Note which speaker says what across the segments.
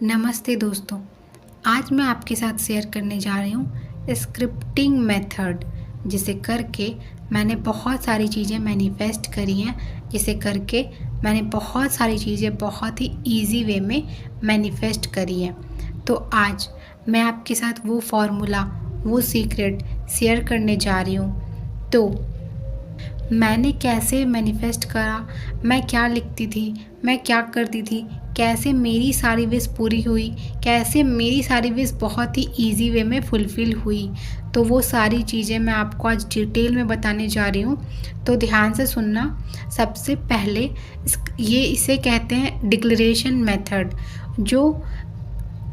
Speaker 1: नमस्ते दोस्तों। आज मैं आपके साथ शेयर करने जा रही हूँ स्क्रिप्टिंग मेथड, जिसे करके मैंने बहुत सारी चीज़ें मैनिफेस्ट करी हैं, जिसे करके मैंने बहुत सारी चीज़ें बहुत ही इजी वे में मैनिफेस्ट करी हैं। तो आज मैं आपके साथ वो फॉर्मूला, वो सीक्रेट शेयर करने जा रही हूँ। तो मैंने कैसे मैनिफेस्ट करा, मैं क्या लिखती थी, मैं क्या करती थी, कैसे मेरी सारी विश पूरी हुई, कैसे मेरी सारी विश बहुत ही इजी वे में फुलफ़िल हुई। तो वो सारी चीज़ें मैं आपको आज डिटेल में बताने जा रही हूँ, तो ध्यान से सुनना। सबसे पहले इसे कहते हैं डिक्लेरेशन मेथड, जो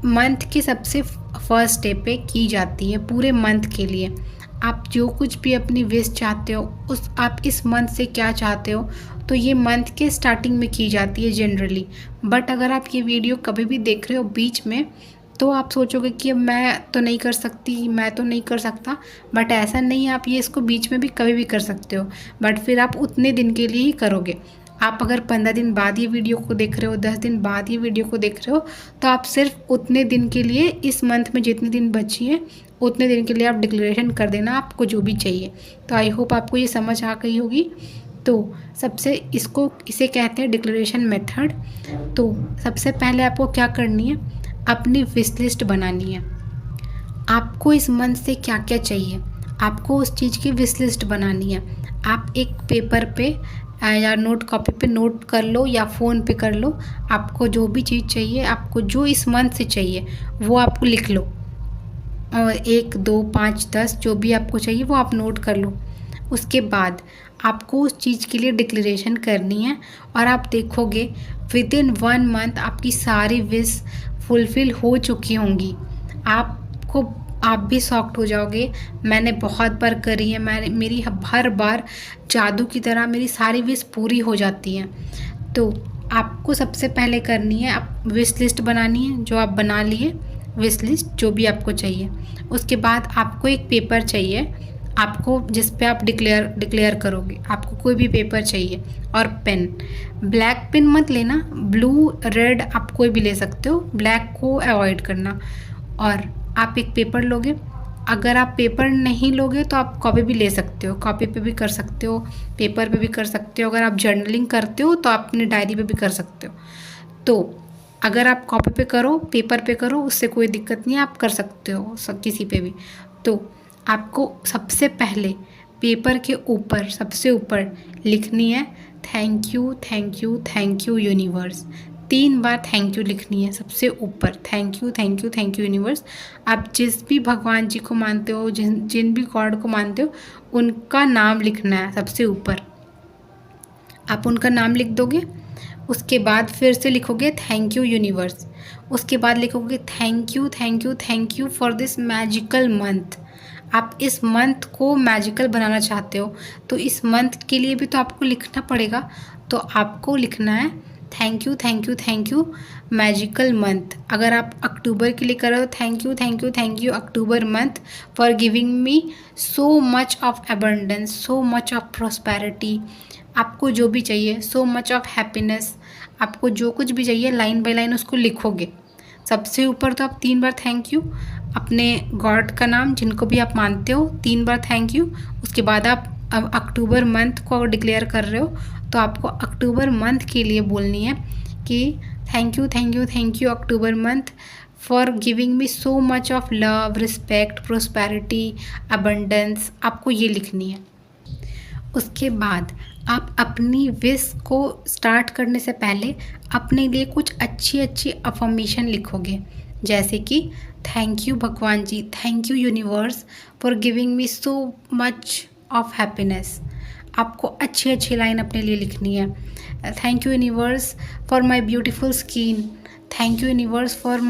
Speaker 1: मंथ के सबसे फर्स्ट स्टेप पे की जाती है पूरे मंथ के लिए। आप जो कुछ भी अपनी विश चाहते हो, आप इस मंथ से क्या चाहते हो, तो ये मंथ के स्टार्टिंग में की जाती है जनरली। बट अगर आप ये वीडियो कभी भी देख रहे हो बीच में, तो आप सोचोगे कि अब मैं तो नहीं कर सकती, मैं तो नहीं कर सकता। बट ऐसा नहीं है, आप ये इसको बीच में भी कभी भी कर सकते हो, बट फिर आप उतने दिन के लिए ही करोगे। आप अगर 15 दिन बाद ये वीडियो को देख रहे हो, 10 दिन बाद ये वीडियो को देख रहे हो, तो आप सिर्फ उतने दिन के लिए, इस मंथ में जितने दिन बची हैं उतने दिन के लिए आप डिक्लेरेशन कर देना आपको जो भी चाहिए। तो आई होप आपको ये समझ आ गई होगी। तो इसे कहते हैं डिक्लेरेशन मेथड। तो सबसे पहले आपको क्या करनी है, अपनी विश लिस्ट बनानी है। आपको इस मंथ से क्या क्या चाहिए, आपको उस चीज़ की विश लिस्ट बनानी है। आप एक पेपर पे या नोट कॉपी पे नोट कर लो या फ़ोन पे कर लो। आपको जो भी चीज़ चाहिए, आपको जो इस मंथ से चाहिए वो आपको लिख लो, और 1, 2, 5, 10 जो भी आपको चाहिए वो आप नोट कर लो। उसके बाद आपको उस चीज़ के लिए डिक्लेरेशन करनी है, और आप देखोगे विदिन 1 मंथ आपकी सारी विश फुलफ़िल हो चुकी होंगी। आप भी शॉक्ड हो जाओगे। मैंने बहुत बार करी है, मेरी हर बार जादू की तरह मेरी सारी विश पूरी हो जाती हैं। तो आपको सबसे पहले करनी है, आप विश लिस्ट बनानी है, जो आप बना लिए विश लिस्ट जो भी आपको चाहिए। उसके बाद आपको एक पेपर चाहिए, आपको जिस पे आप डिक्लेयर करोगे। आपको कोई भी पेपर चाहिए, और पेन। ब्लैक पेन मत लेना, ब्लू रेड आप कोई भी ले सकते हो, ब्लैक को अवॉइड करना। और आप एक पेपर लोगे। अगर आप पेपर नहीं लोगे तो आप कॉपी भी ले सकते हो, कॉपी पे भी कर सकते हो, पेपर पे भी कर सकते हो। अगर आप जर्नलिंग करते हो तो आप अपनी डायरी पे भी कर सकते हो। तो अगर आप कॉपी पे करो, पेपर पे करो, उससे कोई दिक्कत नहीं है, आप कर सकते हो किसी पे भी। तो आपको सबसे पहले पेपर के ऊपर, सबसे ऊपर लिखनी है thank you, thank you, thank you universe. 3 bar thank you लिखनी है सबसे ऊपर। Thank you, thank you, thank you universe. आप जिस भी भगवान जी को मानते हो, जिन भी गॉड को मानते हो, उनका नाम लिखना है सबसे ऊपर। आप उनका नाम लिख दोगे। उसके बाद फिर से लिखोगे थैंक यू यूनिवर्स। उसके बाद लिखोगे thank you, thank you, thank you for this magical month. आप इस मंथ को मैजिकल बनाना चाहते हो, तो इस मंथ के लिए भी तो आपको लिखना पड़ेगा। तो आपको लिखना है thank you, thank you, thank you magical month. अगर आप अक्टूबर के लिए कर रहे हो, thank you, thank you, thank you October month for giving me so much of abundance, so much of prosperity. आपको जो भी चाहिए, सो मच ऑफ हैप्पीनेस, आपको जो कुछ भी चाहिए लाइन बाय लाइन उसको लिखोगे। सबसे ऊपर तो आप 3 बार थैंक यू, अपने गॉड का नाम जिनको भी आप मानते हो 3 बार थैंक यू। उसके बाद आप अब अक्टूबर मंथ को डिक्लेयर कर रहे हो, तो आपको अक्टूबर मंथ के लिए बोलनी है कि thank you, thank you, thank you October month for giving me so much of love, respect, prosperity, abundance. आपको ये लिखनी है। उसके बाद आप अपनी विश को स्टार्ट करने से पहले अपने लिए कुछ अच्छी अच्छी अफर्मेशन लिखोगे, जैसे कि थैंक यू भगवान जी, thank you universe for giving me so much of happiness. आपको अच्छी अच्छी लाइन अपने लिए लिखनी है। Thank you universe for my beautiful skin, thank you universe for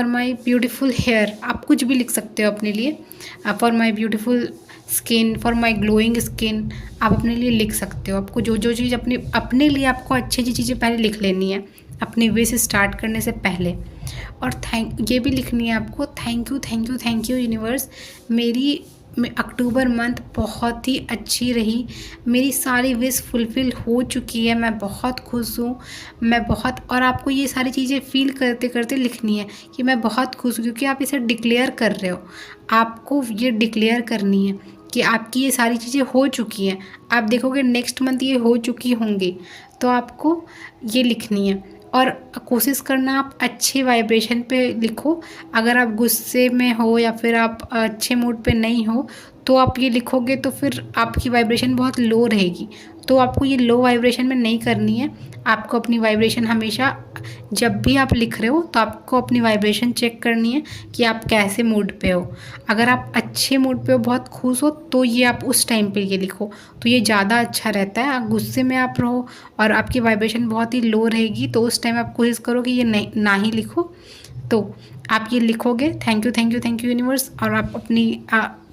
Speaker 1: my beautiful hair. आप कुछ भी लिख सकते हो अपने लिए। For my beautiful skin, for my glowing skin, आप अपने लिए लिख सकते हो। आपको जो जो चीज़ अपने लिए आपको अच्छी अच्छी चीज़ें पहले लिख लेनी है अपनी विश स्टार्ट करने से पहले। और ये भी लिखनी है आपको thank you, thank you, thank you universe, मेरी अक्टूबर मंथ बहुत ही अच्छी रही। मेरी सारी विश फुलफ़िल हो चुकी है, मैं बहुत खुश हूँ। मैं बहुत, और आपको ये सारी चीज़ें फ़ील करते-करते लिखनी है कि मैं बहुत खुश हूँ, क्योंकि आप इसे डिक्लेयर कर रहे हो। आपको ये डिक्लेयर करनी है कि आपकी ये सारी चीज़ें हो चुकी हैं। आप देखोगे नेक्स्ट मंथ ये हो चुकी होंगी, तो आपको ये लिखनी है। और कोशिश करना आप अच्छे वाइब्रेशन पे लिखो। अगर आप गुस्से में हो या फिर आप अच्छे मूड पे नहीं हो, तो आप ये लिखोगे तो फिर आपकी वाइब्रेशन बहुत लो रहेगी। तो आपको ये लो वाइब्रेशन में नहीं करनी है। आपको अपनी वाइब्रेशन हमेशा, जब भी आप लिख रहे हो तो आपको अपनी वाइब्रेशन चेक करनी है कि आप कैसे मूड पे हो। अगर आप अच्छे मूड पे हो, बहुत खुश हो, तो ये आप उस टाइम पे ये लिखो, तो ये ज़्यादा अच्छा रहता है। गुस्से में आप रहो और आपकी वाइब्रेशन बहुत ही लो रहेगी, तो उस टाइम आप कोशिश करो कि ये नहीं, ना ही लिखो। तो आप ये लिखोगे, थैंक यू यूनिवर्स, और आप अपनी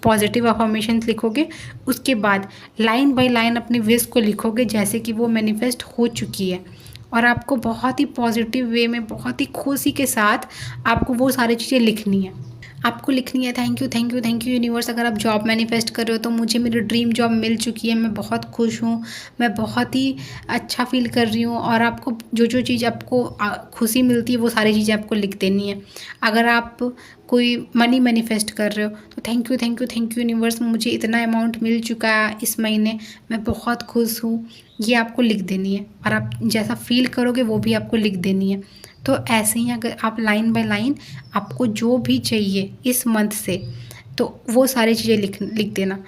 Speaker 1: पॉजिटिव अफर्मेशंस लिखोगे। उसके बाद लाइन बाय लाइन अपनी विश को लिखोगे जैसे कि वो मैनिफेस्ट हो चुकी है। और आपको बहुत ही पॉजिटिव वे में, बहुत ही खुशी के साथ आपको वो सारी चीज़ें लिखनी है। आपको लिखनी है थैंक यू यूनिवर्स। अगर आप जॉब मैनिफेस्ट कर रहे हो तो मुझे मेरी ड्रीम जॉब मिल चुकी है, मैं बहुत खुश हूँ, मैं बहुत ही अच्छा फील कर रही हूँ। और आपको जो जो चीज़ आपको खुशी मिलती है वो सारी चीज़ें आपको लिख देनी है। अगर आप कोई मनी मैनिफेस्ट कर रहे हो तो थैंक यू यूनिवर्स, मुझे इतना अमाउंट मिल चुका है इस महीने, मैं बहुत खुश हूँ, ये आपको लिख देनी है। और आप जैसा फील करोगे वो भी आपको लिख देनी है। तो ऐसे ही अगर आप लाइन बाय लाइन आपको जो भी चाहिए इस मंथ से, तो वो सारी चीज़ें लिख देना।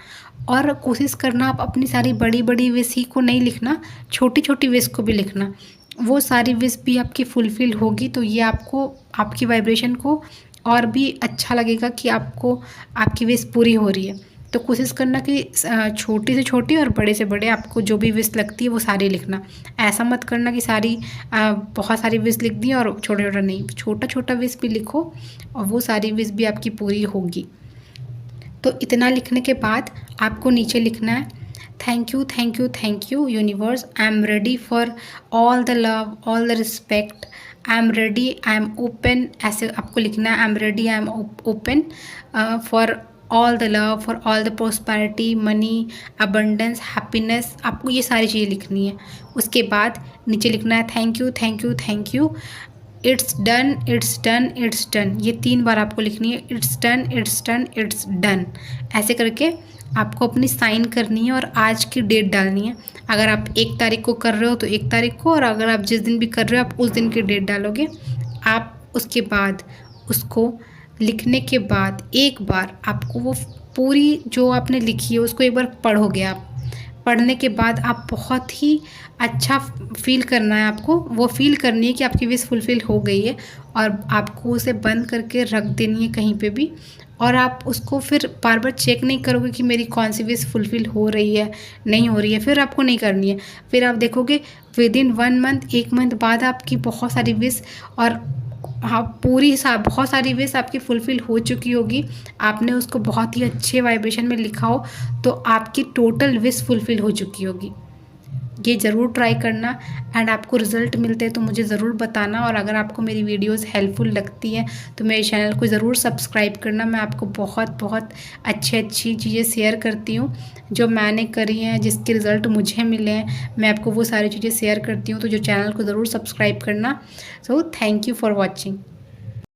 Speaker 1: और कोशिश करना आप अपनी सारी बड़ी बड़ी विश ही को नहीं लिखना, छोटी छोटी विश को भी लिखना। वो सारी विश भी आपकी फुलफ़िल होगी, तो ये आपको, आपकी वाइब्रेशन को और भी अच्छा लगेगा कि आपको आपकी विश पूरी हो रही है। तो कोशिश करना कि छोटी से छोटी और बड़े से बड़े आपको जो भी विश लगती है वो सारी लिखना। ऐसा मत करना कि सारी बहुत सारी विश लिख दी और छोटा छोटा नहीं, छोटा छोटा विश भी लिखो और वो सारी विश भी आपकी पूरी होगी। तो इतना लिखने के बाद आपको नीचे लिखना है thank you universe, I am ready for all the love, all the respect, I am ready, I am open, ऐसे आपको लिखना है। I am ready, I am open for all the love, for all the prosperity, money, abundance, happiness, आपको ये सारी चीज़ें लिखनी है। उसके बाद नीचे लिखना है thank you, it's done, it's done, it's done, ये 3 बार आपको लिखनी है। It's done, it's done, it's done, ऐसे करके आपको अपनी साइन करनी है और आज की डेट डालनी है। अगर आप 1 तारीख को कर रहे हो तो 1 तारीख को, और अगर आप जिस दिन भी कर रहे हो आप उस दिन की डेट डालोगे। आप उसके बाद उसको लिखने के बाद एक बार आपको वो पूरी जो आपने लिखी है उसको एक बार पढ़ोगे आप। पढ़ने के बाद आप बहुत ही अच्छा फ़ील करना है, आपको वो फ़ील करनी है कि आपकी विश फुलफ़िल हो गई है, और आपको उसे बंद करके रख देनी है कहीं पे भी। और आप उसको फिर बार बार चेक नहीं करोगे कि मेरी कौन सी विश फुलफ़िल हो रही है, नहीं हो रही है, फिर आपको नहीं करनी है। फिर आप देखोगे विदिन 1 मंथ, 1 मंथ बाद आपकी बहुत सारी विश, और हाँ, बहुत सारी विश आपकी फुलफ़िल हो चुकी होगी। आपने उसको बहुत ही अच्छे वाइब्रेशन में लिखा हो, तो आपकी टोटल विश फुलफ़िल हो चुकी होगी। ये ज़रूर ट्राई करना, एंड आपको रिज़ल्ट मिलते हैं तो मुझे ज़रूर बताना। और अगर आपको मेरी वीडियोस हेल्पफुल लगती हैं तो मेरे चैनल को ज़रूर सब्सक्राइब करना। मैं आपको बहुत अच्छी चीज़ें शेयर करती हूँ जो मैंने करी हैं, जिसके रिज़ल्ट मुझे मिले हैं, मैं आपको वो सारी चीज़ें शेयर करती हूँ। तो जो चैनल को ज़रूर सब्सक्राइब करना। So thank you for watching.